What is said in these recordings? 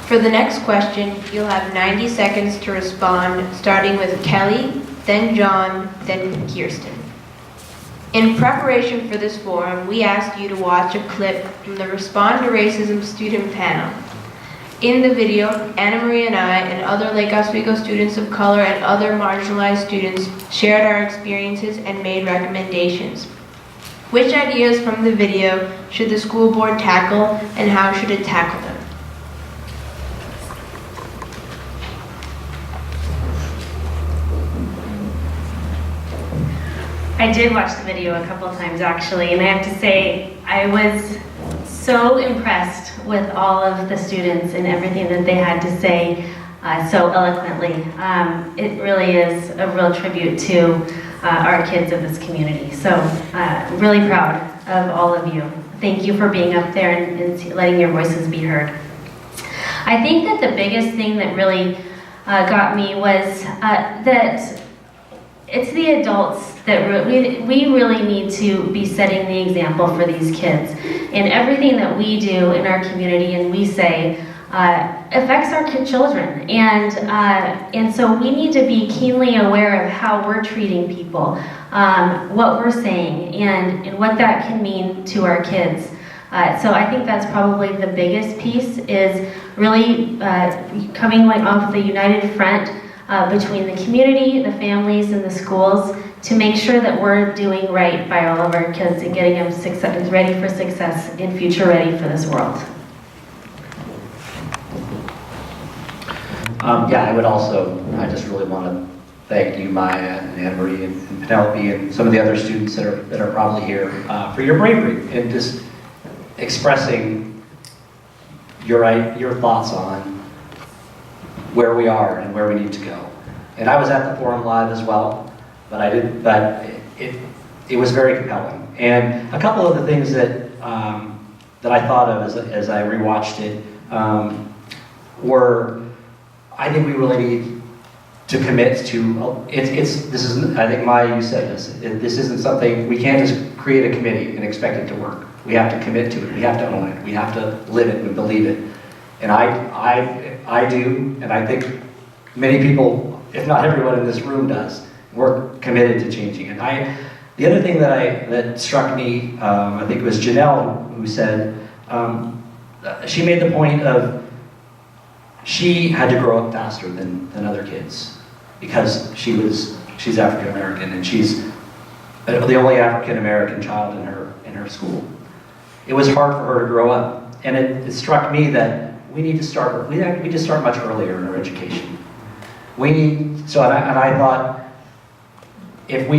For the next question, you'll have 90 seconds to respond, starting with Kelly, then John, then Kirsten. In preparation for this forum, we asked you to watch a clip from the Respond to Racism student panel. In the video, Anna Marie and I and other Lake Oswego students of color and other marginalized students shared our experiences and made recommendations. Which ideas from the video should the school board tackle, and how should it tackle them? I did watch the video a couple of times actually, and I have to say I was so impressed with all of the students and everything that they had to say so eloquently. It really is a real tribute to our kids of this community. So really proud of all of you. Thank you for being up there and letting your voices be heard. I think that the biggest thing that really got me was that it's the adults that we really need to be setting the example for these kids. And everything that we do in our community and we say affects our children. And so we need to be keenly aware of how we're treating people, what we're saying, and what that can mean to our kids. So I think that's probably the biggest piece, is really coming off the united front between the community, the families, and the schools to make sure that we're doing right by all of our kids and getting them ready for success and future ready for this world. I just really want to thank you, Maya, and Anna Marie, and Penelope, and some of the other students that are probably here for your bravery and just expressing your thoughts on where we are and where we need to go. And I was at the forum live as well, but it was very compelling. And a couple of the things that I thought of as I rewatched it were, I think we really need to commit to, I think Maya, you said this, this isn't something, we can't just create a committee and expect it to work. We have to commit to it, we have to own it, we have to live it and believe it. And I do, and I think many people, if not everyone in this room does, we're committed to changing it. The other thing that struck me, I think it was Janelle who said, she made the point of she had to grow up faster than other kids because she's African American and she's the only African American child in her school. It was hard for her to grow up, and it struck me that we need to start much earlier in our education. And I thought, if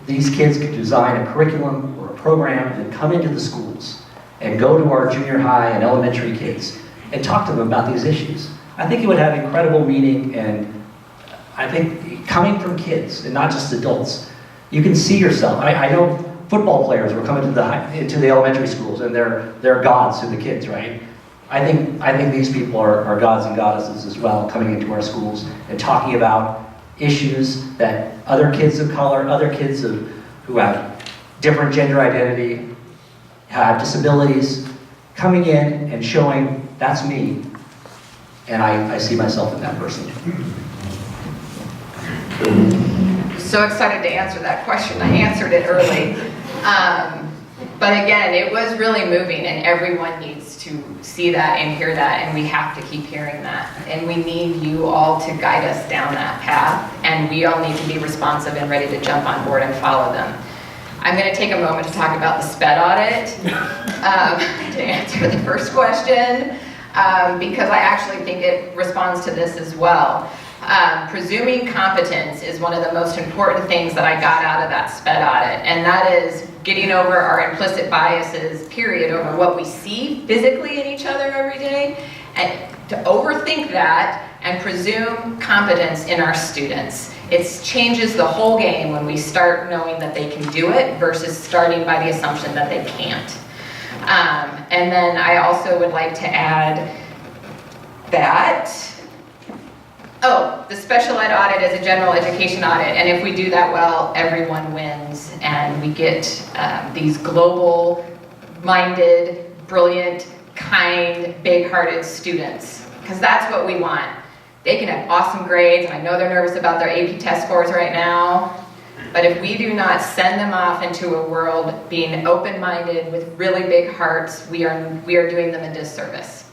these kids could design a curriculum or a program and come into the schools and go to our junior high and elementary kids and talk to them about these issues, I think it would have incredible meaning. And I think coming from kids and not just adults, you can see yourself. I know football players were coming into the elementary schools and they're gods to the kids, right? I think these people are gods and goddesses as well, coming into our schools and talking about issues that other kids of color, other kids who have different gender identity, have disabilities, coming in and showing, that's me, and I see myself in that person. So excited to answer that question. I answered it early. But again, it was really moving, and everyone needs to see that and hear that, and we have to keep hearing that. And we need you all to guide us down that path, and we all need to be responsive and ready to jump on board and follow them. I'm going to take a moment to talk about the SPED audit to answer the first question, because I actually think it responds to this as well. Presuming competence is one of the most important things that I got out of that SPED audit, and that is getting over our implicit biases, period, over what we see physically in each other every day, and to overthink that and presume competence in our students. It changes the whole game when we start knowing that they can do it versus starting by the assumption that they can't. And then I also would like to add that the special ed audit is a general education audit, and if we do that well, everyone wins, and we get these global-minded, brilliant, kind, big-hearted students because that's what we want. They can have awesome grades, and I know they're nervous about their AP test scores right now, but if we do not send them off into a world being open-minded with really big hearts, we are doing them a disservice.